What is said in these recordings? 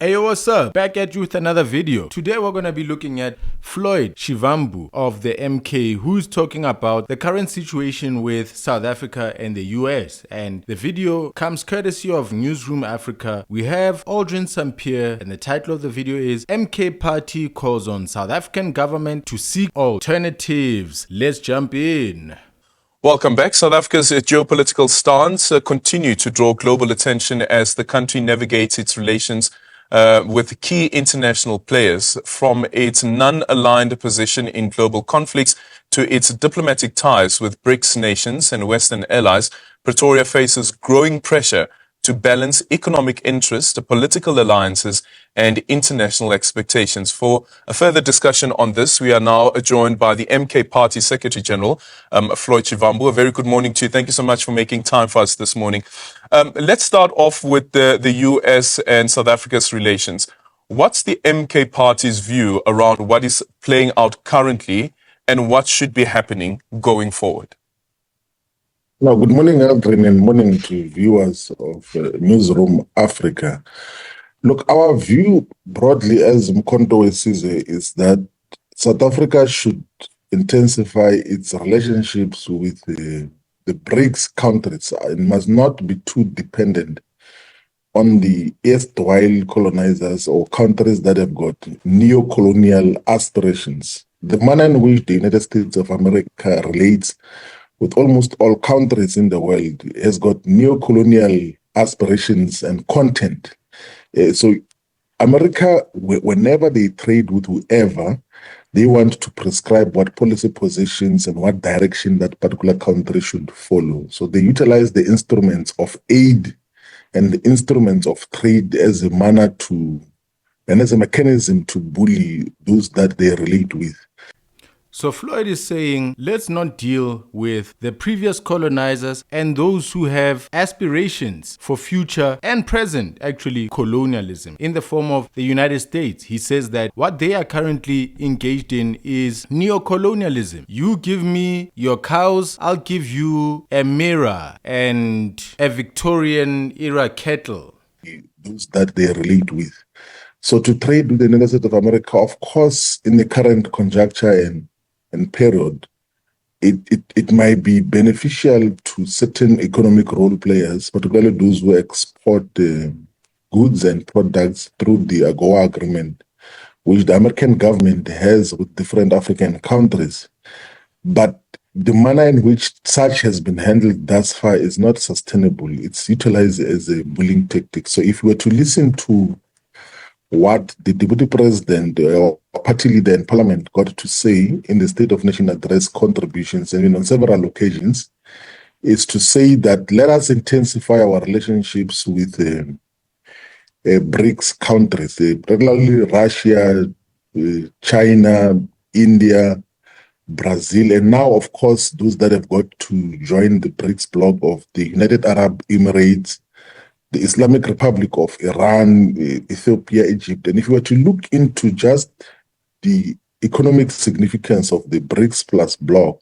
Hey, what's up? Back at you with another video. Today we're going to be looking at Floyd Shivambu of the MK, who's talking about the current situation with South Africa and the US. And the video comes courtesy of Newsroom Africa. We have Aldrin Sampier, and the title of the video is MK Party calls on South African government to seek alternatives. Let's jump in. Welcome back. South Africa's geopolitical stance continue to draw global attention as the country navigates its relations with key international players, from its non-aligned position in global conflicts to its diplomatic ties with BRICS nations and Western allies. Pretoria faces growing pressure to balance economic interest, political alliances, and international expectations. For a further discussion on this, we are now joined by the MK Party Secretary General, Floyd Shivambu. A very good morning to you. Thank you so much for making time for us this morning. Let's start off with the US and South Africa's relations. What's the MK Party's view around what is playing out currently and what should be happening going forward? Now, good morning, Aldrin, and morning to viewers of Newsroom Africa. Look, our view broadly as Mkhonto sees it is that South Africa should intensify its relationships with the BRICS countries and must not be too dependent on the erstwhile colonizers or countries that have got neocolonial aspirations. The manner in which the United States of America relates with almost all countries in the world has got neocolonial aspirations and content. So America, whenever they trade with whoever, they want to prescribe what policy positions and what direction that particular country should follow. So they utilize the instruments of aid and the instruments of trade as a manner to, and as a mechanism to bully those that they relate with. So Floyd is saying, let's not deal with the previous colonizers and those who have aspirations for future and present, actually, colonialism in the form of the United States. He says that what they are currently engaged in is neocolonialism. You give me your cows, I'll give you a mirror and a Victorian era kettle. Those that they relate with. So to trade with the United States of America, of course, in the current conjuncture and period, it might be beneficial to certain economic role players, particularly those who export goods and products through the AGOA agreement, which the American government has with different African countries. But the manner in which such has been handled thus far is not sustainable. It's utilized as a bullying tactic. So if we were to listen to what the Deputy President or party leader in Parliament got to say in the State of Nation Address contributions, and on several occasions, is to say that let us intensify our relationships with BRICS countries, particularly Russia, China, India, Brazil, and now, of course, those that have got to join the BRICS bloc of the United Arab Emirates, the Islamic Republic of Iran, Ethiopia, Egypt. And if you were to look into just the economic significance of the BRICS plus bloc,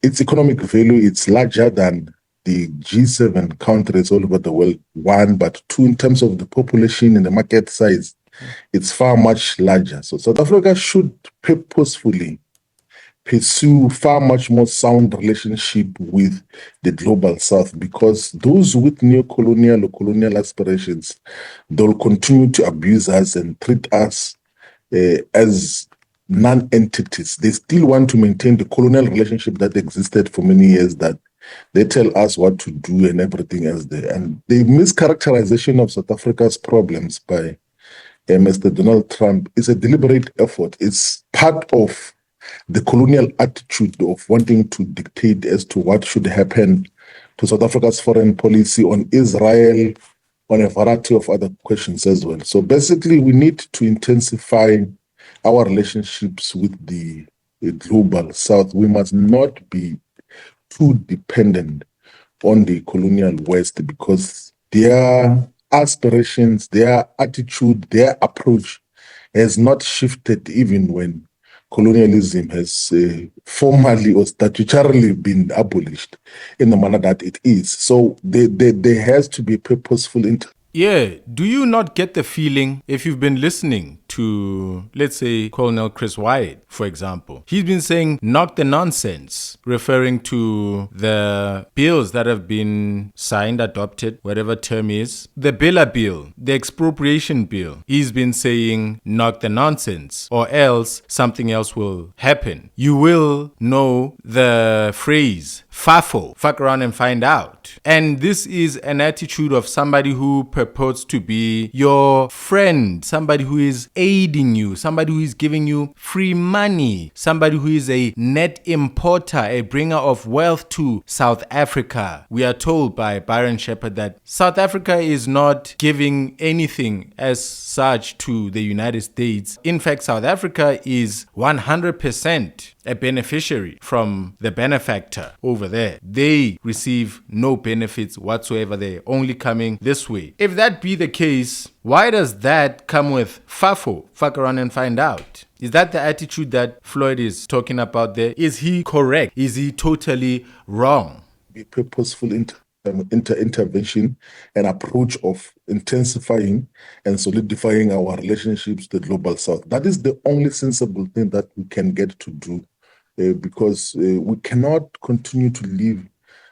its economic value, it's larger than the G7 countries all over the world, one, but two, in terms of the population and the market size, it's far much larger. So South Africa should purposefully pursue far much more sound relationship with the global south, because those with neocolonial or colonial aspirations, they'll continue to abuse us and treat us as non-entities. They still want to maintain the colonial relationship that existed for many years, that they tell us what to do and everything else there. And the mischaracterization of South Africa's problems by Mr. Donald Trump is a deliberate effort. It's part of the colonial attitude of wanting to dictate as to what should happen to South Africa's foreign policy on Israel, on a variety of other questions as well. So basically, we need to intensify our relationships with the global south. We must not be too dependent on the colonial West, because their aspirations, their attitude, their approach has not shifted even when colonialism has formally or statutorily been abolished in the manner that it is. So there has to be purposeful Yeah, do you not get the feeling, if you've been listening to, let's say, Colonel Chris Wyatt, for example, he's been saying, knock the nonsense, referring to the bills that have been signed, adopted, whatever term is, the Billa bill, the expropriation bill. He's been saying, knock the nonsense, or else something else will happen. You will know the phrase, FAFO, fuck around and find out. And this is an attitude of somebody who purports to be your friend, somebody who is aiding you, somebody who is giving you free money, somebody who is a net importer, a bringer of wealth to South Africa. We are told by Byron Shepherd that South Africa is not giving anything as such to the United States. In fact, South Africa is 100% a beneficiary from the benefactor over there. They receive no benefits whatsoever. They're only coming this way. If that be the case, why does that come with FAFO, fuck around and find out? Is that the attitude that Floyd is talking about there? Is he correct? Is he totally wrong? Be purposeful intervention and approach of intensifying and solidifying our relationships to the global south. That is the only sensible thing that we can get to do, because we cannot continue to live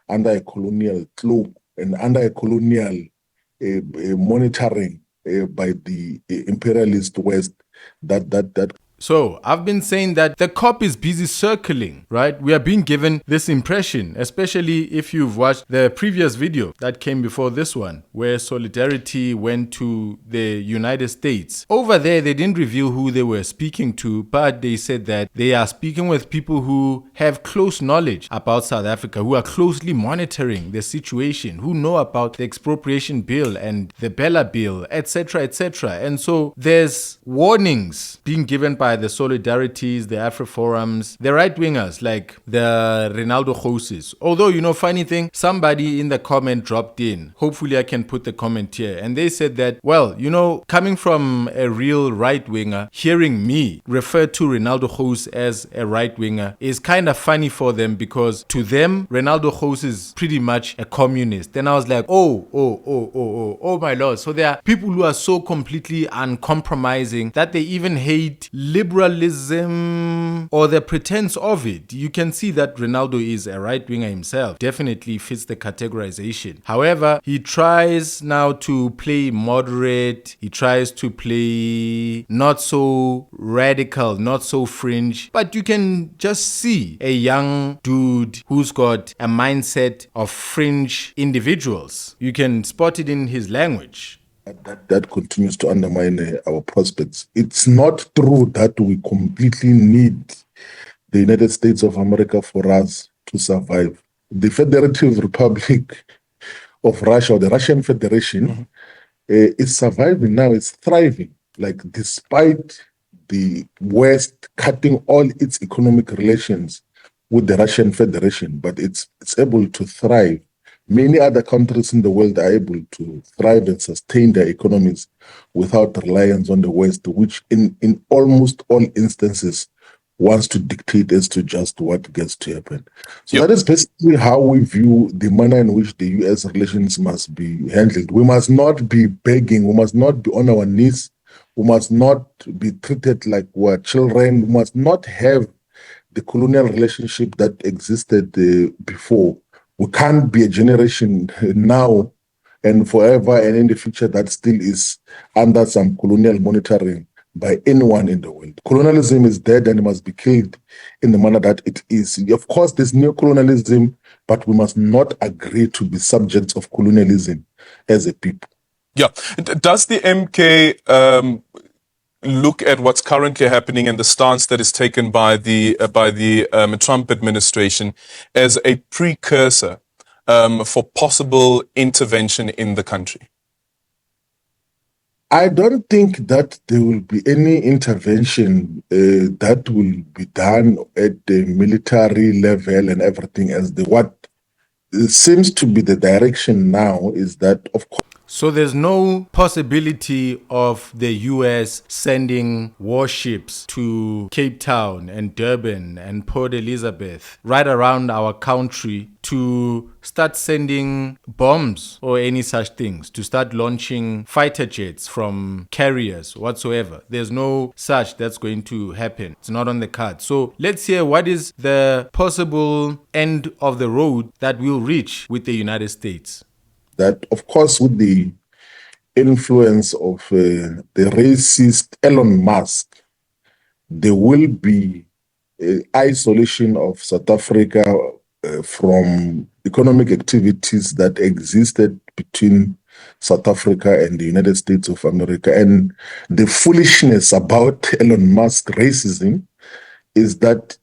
under a colonial cloak and under a colonial monitoring by the imperialist West that So I've been saying that the cop is busy circling, right? We are being given this impression, especially if you've watched the previous video that came before this one, where Solidarity went to the United States. Over there, they didn't reveal who they were speaking to, but they said that they are speaking with people who have close knowledge about South Africa, who are closely monitoring the situation, who know about the expropriation bill and the Bella bill, etc., etc. And so there's warnings being given by the Solidarities, the Afro-Forums, the right-wingers like the Ronaldo Joses. Although, funny thing, somebody in the comment dropped in. Hopefully I can put the comment here. And they said that, well, coming from a real right-winger, hearing me refer to Ronaldo Jose as a right-winger is kind of funny for them, because to them, Ronaldo Jose is pretty much a communist. Then I was like, oh my lord. So there are people who are so completely uncompromising that they even hate liberalism or the pretense of it. You can see that Ronaldo is a right-winger himself, definitely fits the categorization. However, he tries now to play moderate, he tries to play not so radical, not so fringe, but you can just see a young dude who's got a mindset of fringe individuals. You can spot it in his language. That continues to undermine our prospects. It's not true that we completely need the United States of America for us to survive. The Federative Republic of Russia, or the Russian Federation, is surviving now, it's thriving. Like, despite the West cutting all its economic relations with the Russian Federation, but it's able to thrive. Many other countries in the world are able to thrive and sustain their economies without reliance on the West, which in almost all instances wants to dictate as to just what gets to happen. So that is basically how we view the manner in which the U.S. relations must be handled. We must not be begging. We must not be on our knees. We must not be treated like we're children. We must not have the colonial relationship that existed before. We can't be a generation now and forever and in the future that still is under some colonial monitoring by anyone in the world. Colonialism is dead and it must be killed in the manner that it is. Of course, there's neocolonialism, but we must not agree to be subjects of colonialism as a people. Yeah. Does the MK look at what's currently happening and the stance that is taken by the Trump administration as a precursor for possible intervention in the country? I don't think that there will be any intervention that will be done at the military level and everything else. What seems to be the direction now is that, of course, So there's no possibility of the US sending warships to Cape Town and Durban and Port Elizabeth, right around our country, to start sending bombs or any such things, to start launching fighter jets from carriers whatsoever. There's no such that's going to happen. It's not on the card. So let's hear what is the possible end of the road that we'll reach with the United States. That, of course, with the influence of the racist Elon Musk, there will be isolation of South Africa from economic activities that existed between South Africa and the United States of America. And the foolishness about Elon Musk racism is that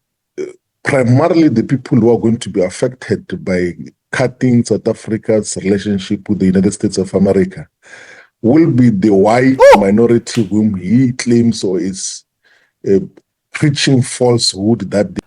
primarily the people who are going to be affected by cutting South Africa's relationship with the United States of America will be the white minority whom he claims or is preaching falsehood that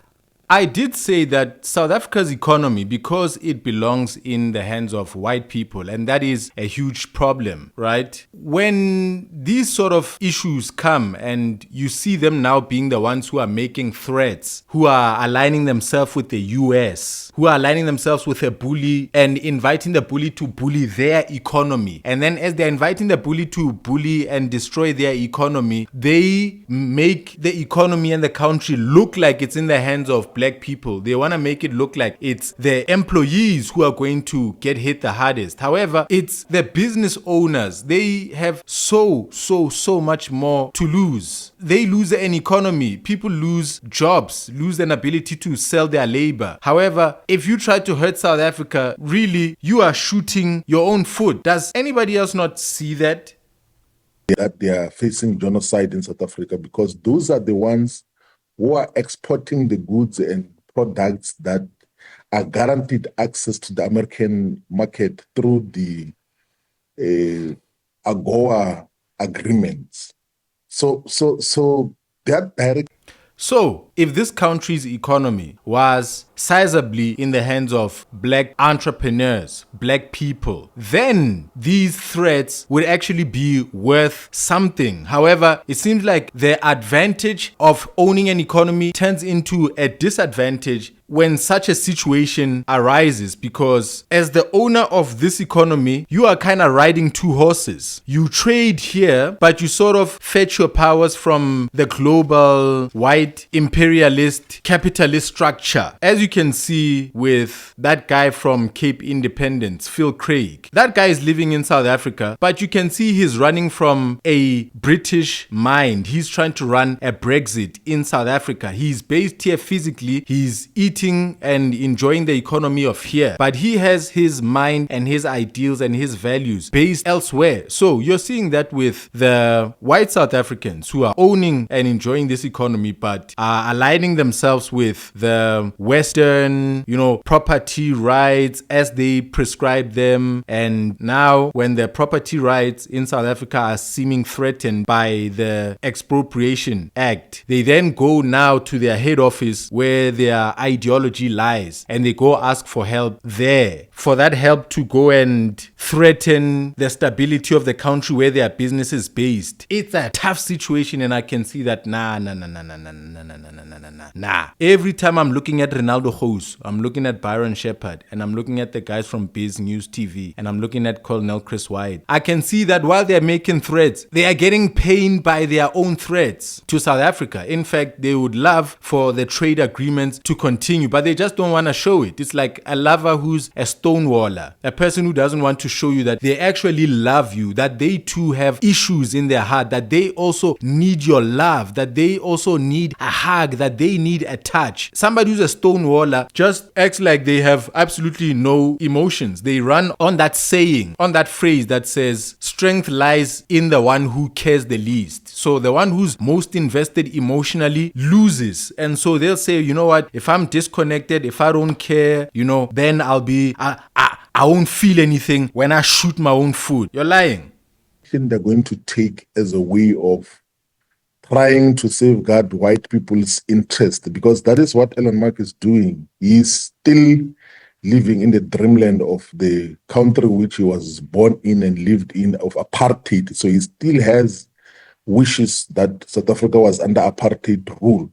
I did say that South Africa's economy, because it belongs in the hands of white people, and that is a huge problem, right? When these sort of issues come and you see them now being the ones who are making threats, who are aligning themselves with the US, who are aligning themselves with a bully and inviting the bully to bully their economy. And then as they're inviting the bully to bully and destroy their economy, they make the economy and the country look like it's in the hands of black people. They want to make it look like it's the employees who are going to get hit the hardest. However, it's the business owners. They have so much more to lose. They lose an economy. People lose jobs, lose an ability to sell their labor. However, if you try to hurt South Africa, really, you are shooting your own foot. Does anybody else not see that? That they are facing genocide in South Africa, because those are the ones who are exporting the goods and products that are guaranteed access to the American market through the AGOA agreements. So that direct. So, if this country's economy was sizably in the hands of black entrepreneurs, black people, then these threats would actually be worth something. However, it seems like the advantage of owning an economy turns into a disadvantage when such a situation arises, because as the owner of this economy, you are kind of riding two horses. You trade here, but you sort of fetch your powers from the global white imperialist capitalist structure. As you can see with that guy from Cape Independence, Phil Craig. That guy is living in South Africa, but you can see he's running from a British mind. He's trying to run a Brexit in South Africa. He's based here physically. He's eating and enjoying the economy of here, but he has his mind and his ideals and his values based elsewhere. So you're seeing that with the white South Africans who are owning and enjoying this economy, but are aligning themselves with the Western, property rights as they prescribe them. And now when the property rights in South Africa are seeming threatened by the Expropriation Act, they then go now to their head office where their ideology lies, and they go ask for help there, for that help to go and threaten the stability of the country where their business is based. It's a tough situation, and I can see that nah. Every time I'm looking at Ronaldo Hose, I'm looking at Byron Shepherd, and I'm looking at the guys from Biz News TV, and I'm looking at Colonel Chris White, I can see that while they're making threats, they are getting pained by their own threats to South Africa. In fact, they would love for the trade agreements to continue, but they just don't want to show it. It's like a lover who's a stonewaller, a person who doesn't want to show you that they actually love you, that they too have issues in their heart, that they also need your love, that they also need a hug, that they need a touch. Somebody who's a stonewaller just acts like they have absolutely no emotions. They run on that saying, on that phrase that says, strength lies in the one who cares the least. So the one who's most invested emotionally loses. And so they'll say, you know what, if I'm disconnected, if I don't care, then I'll be, I won't feel anything when I shoot my own food. You're lying. They're going to take as a way of trying to safeguard white people's interest, because that is what Elon Musk is doing. He's still living in the dreamland of the country which he was born in and lived in, of apartheid. So he still has wishes that South Africa was under apartheid rule.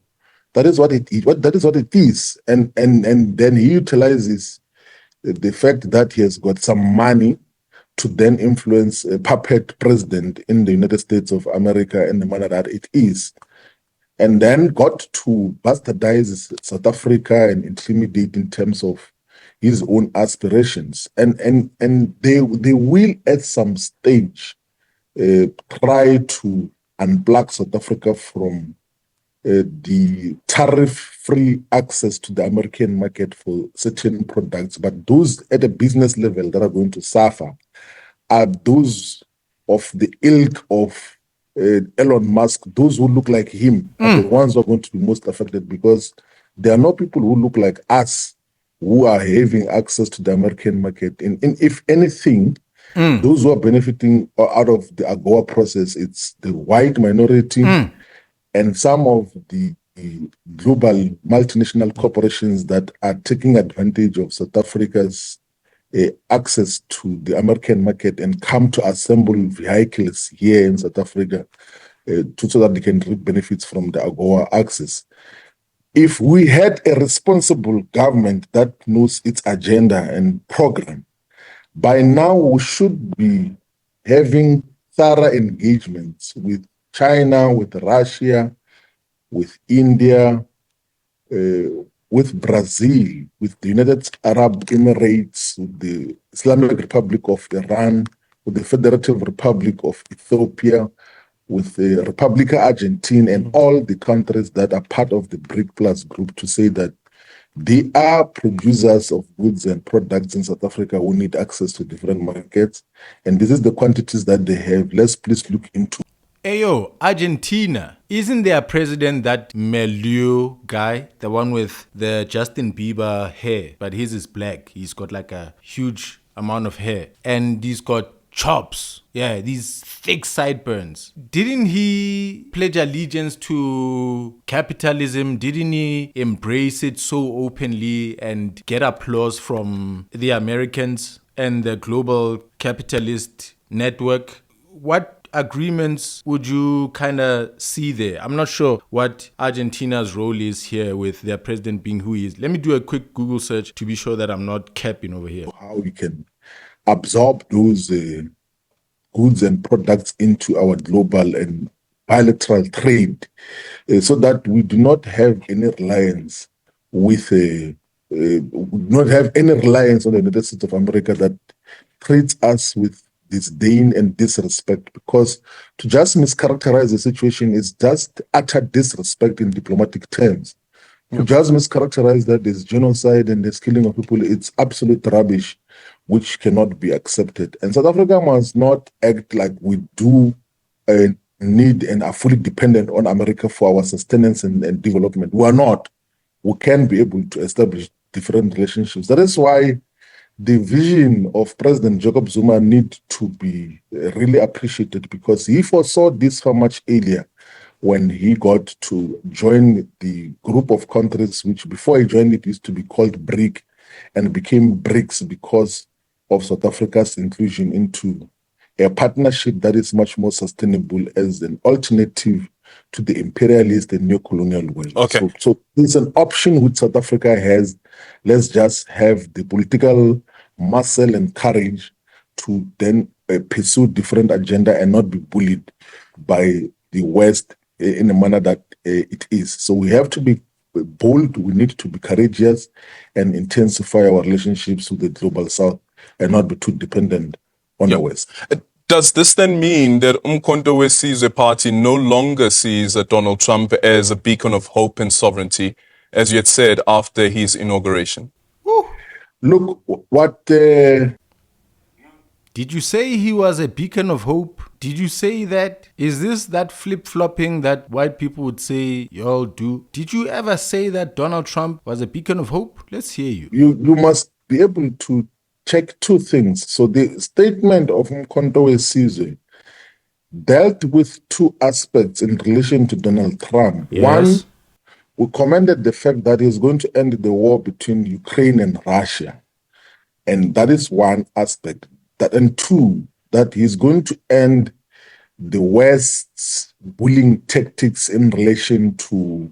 That is what it is. And then he utilizes the fact that he has got some money to then influence a puppet president in the United States of America in the manner that it is. And then got to bastardize South Africa and intimidate in terms of his own aspirations. And they will at some stage try to unplug South Africa from the tariff-free access to the American market for certain products. But those at a business level that are going to suffer are those of the ilk of Elon Musk. Those who look like him are the ones who are going to be most affected, because there are no people who look like us who are having access to the American market. And if anything, those who are benefiting out of the AGOA process, it's the white minority and some of the global multinational corporations that are taking advantage of South Africa's access to the American market and come to assemble vehicles here in South Africa so that they can reap benefits from the AGOA access. If we had a responsible government that knows its agenda and program, by now we should be having thorough engagements with China, with Russia, with India, with Brazil, with the United Arab Emirates, with the Islamic Republic of Iran, with the Federative Republic of Ethiopia, with the Republica Argentina, and all the countries that are part of the BRIC Plus group, to say that they are producers of goods and products in South Africa who need access to different markets. And this is the quantities that they have. Let's please look into. Ayo, Argentina. Isn't their president that Melio guy? The one with the Justin Bieber hair. But his is black. He's got like a huge amount of hair. And he's got chops. Yeah, these thick sideburns. Didn't he pledge allegiance to capitalism? Didn't he embrace it so openly and get applause from the Americans and the global capitalist network? What agreements would you kind of see there? I'm not sure what Argentina's role is here with their president being who he is. Let me do a quick Google search to be sure that I'm not capping over here. How we can absorb those goods and products into our global and bilateral trade, so that we do not have any reliance with not have any reliance on the United States of America that treats us with disdain and disrespect, because to just mischaracterize the situation is just utter disrespect in diplomatic terms. To just mischaracterize that there's genocide and there's killing of people, it's absolute rubbish, which cannot be accepted. And South Africa must not act like we do need and are fully dependent on America for our sustenance and development. We are not. We can be able to establish different relationships. That is why the vision of President Jacob Zuma need to be really appreciated, because he foresaw this far much earlier when he got to join the group of countries which before he joined it used to be called BRIC and became BRICS because of South Africa's inclusion into a partnership that is much more sustainable as an alternative to the imperialist and neocolonial world. Okay. So it's an option which South Africa has. Let's just have the political muscle and courage to then pursue different agenda and not be bullied by the West in a manner that it is. So we have to be bold, we need to be courageous and intensify our relationships with the global South and not be too dependent on the West. Does this then mean that Umkhonto we Sizwe party no longer sees Donald Trump as a beacon of hope and sovereignty, as you had said after his inauguration? Look, what... Did you say he was a beacon of hope? Did you say that? Is this that flip-flopping that white people would say y'all do? Did you ever say that Donald Trump was a beacon of hope? Let's hear you. You must be able to check two things. So the statement of Umkhonto we Sizwe dealt with two aspects in relation to Donald Trump. Yes. One, we commended the fact that he's going to end the war between Ukraine and Russia. And that is one aspect. And two, that he's going to end the West's bullying tactics in relation to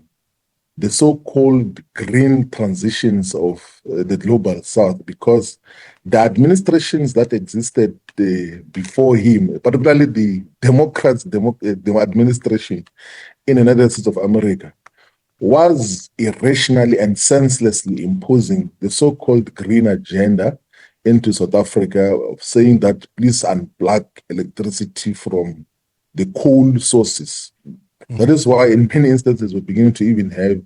the so-called green transitions of the global south, because the administrations that existed before him, particularly the Democrats' administration in the United States of America, was irrationally and senselessly imposing the so-called green agenda into South Africa, of saying that please unplug electricity from the coal sources. That is why in many instances we're beginning to even have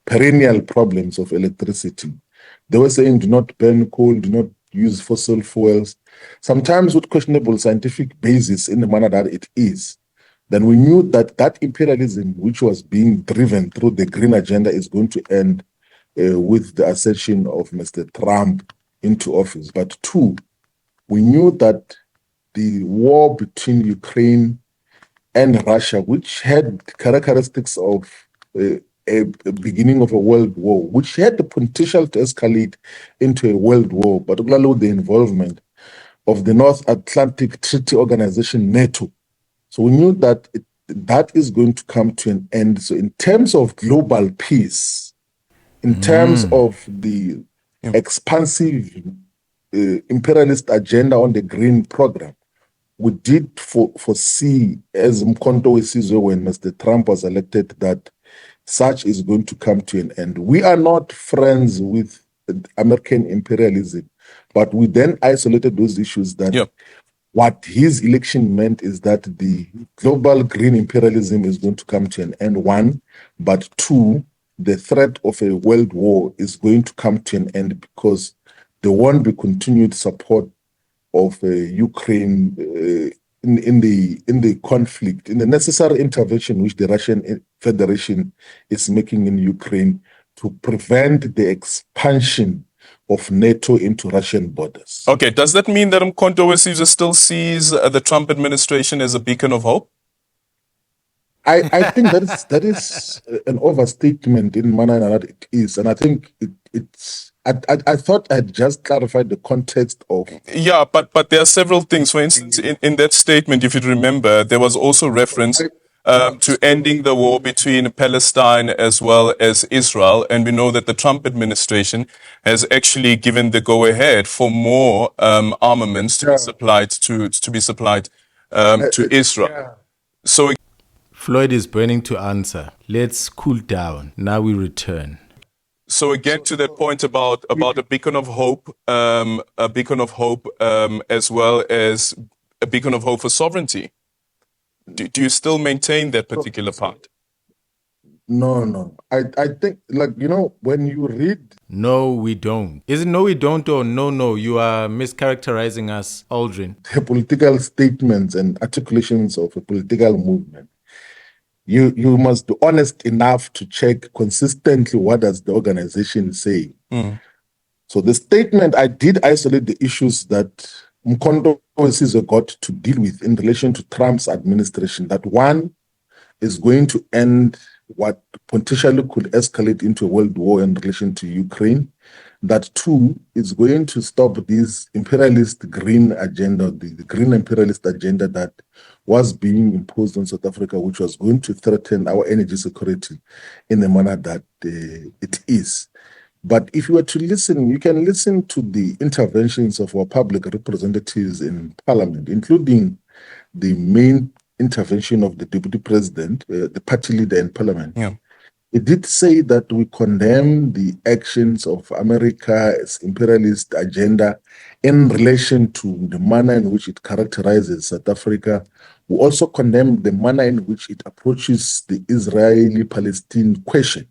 perennial problems of electricity. They were saying do not burn coal, do not use fossil fuels, sometimes with questionable scientific basis in the manner that it is. Then we knew that that imperialism, which was being driven through the green agenda, is going to end with the ascension of Mr. Trump into office. But two, we knew that the war between Ukraine and Russia, which had characteristics of a beginning of a world war, which had the potential to escalate into a world war, particularly with the involvement of the North Atlantic Treaty Organization, NATO. So we knew that that is going to come to an end. So in terms of global peace, in terms of the expansive imperialist agenda on the green program, we did foresee, as Mkhonto Wesizwe when Mr. Trump was elected, that such is going to come to an end. We are not friends with American imperialism, but we then isolated those issues that what his election meant is that the global green imperialism is going to come to an end, one, but two, the threat of a world war is going to come to an end because there won't be continued support of Ukraine in the conflict, in the necessary intervention which the Russian Federation is making in Ukraine to prevent the expansion of NATO into Russian borders. Okay, does that mean that Mkhonto Wesizwe still sees the Trump administration as a beacon of hope? I think that is an overstatement in manner that it is, and I think it's. I thought I'd just clarified the context of. Yeah, but there are several things. For instance, in that statement, if you remember, there was also reference to ending the war between Palestine as well as Israel, and we know that the Trump administration has actually given the go-ahead for more armaments to be supplied to Israel. So. Floyd is burning to answer. Let's cool down. Now we return. So again, to that point about a beacon of hope, as well as a beacon of hope for sovereignty. Do you still maintain that particular part? No. I think, when you read... No, we don't. Is it no, we don't, or no, you are mischaracterizing us, Aldrin? The political statements and articulations of a political movement, you must be honest enough to check consistently what does the organization say. So the statement, I did isolate the issues that Mkhonto Wesizwe got to deal with in relation to Trump's administration. That one is going to end what potentially could escalate into a world war in relation to Ukraine. That two is going to stop this imperialist green agenda, the green imperialist agenda that was being imposed on South Africa, which was going to threaten our energy security in the manner that it is. But if you were to listen, you can listen to the interventions of our public representatives in Parliament, including the main intervention of the Deputy President, the party leader in Parliament. It did say that we condemn the actions of America's imperialist agenda in relation to the manner in which it characterizes South Africa. We also condemn the manner in which it approaches the Israeli-Palestine question.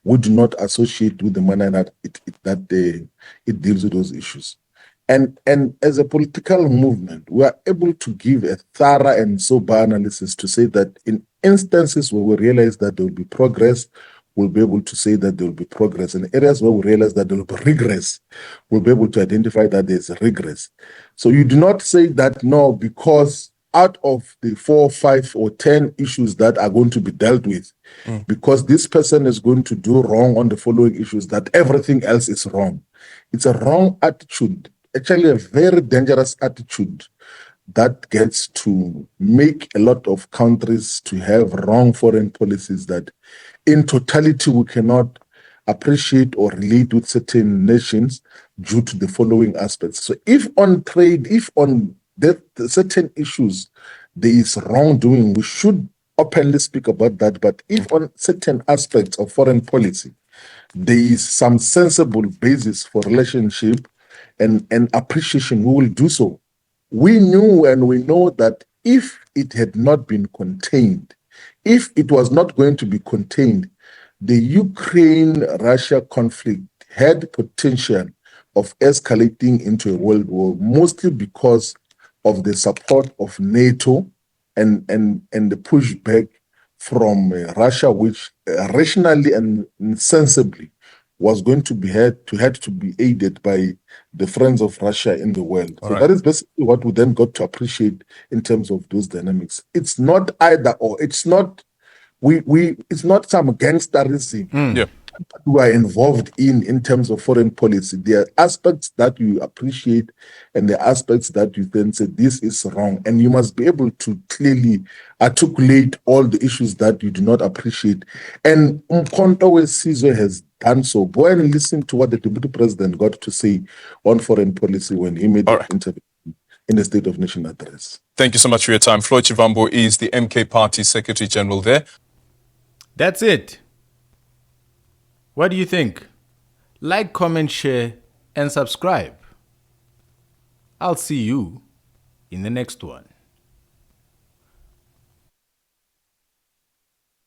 We do not associate with the manner that it deals with those issues. And as a political movement, we are able to give a thorough and sober analysis to say that in instances where we realize that there will be progress, we'll be able to say that there will be progress. In areas where we realize that there will be regress, we'll be able to identify that there's a regress. So you do not say that, no, because out of the 4, 5, or 10 issues that are going to be dealt with, because this person is going to do wrong on the following issues, that everything else is wrong. It's a wrong attitude actually a very dangerous attitude that gets to make a lot of countries to have wrong foreign policies that in totality we cannot appreciate or relate with certain nations due to the following aspects. So if on trade, if on the certain issues there is wrongdoing, we should openly speak about that. But if on certain aspects of foreign policy, there is some sensible basis for relationship and appreciation, we will do so. We knew and we know that if it had not been contained, if it was not going to be contained, the Ukraine-Russia conflict had potential of escalating into a world war, mostly because of the support of NATO and the pushback from Russia, which rationally and sensibly was going to be had to be aided by the friends of Russia in the world. So that is basically what we then got to appreciate in terms of those dynamics. It's not either or. It's not it's not some gangsterism who are involved in terms of foreign policy. There are aspects that you appreciate and the aspects that you then say this is wrong, and you must be able to clearly articulate all the issues that you do not appreciate. And Umkhonto Sizwe has done so. Go and listen to what the Deputy President got to say on foreign policy when he made the interview in the State of Nation address. Thank you so much for your time. Floyd Shivambu is the MK Party Secretary General there. That's it. What do you think? Like, comment, share, and subscribe. I'll see you in the next one.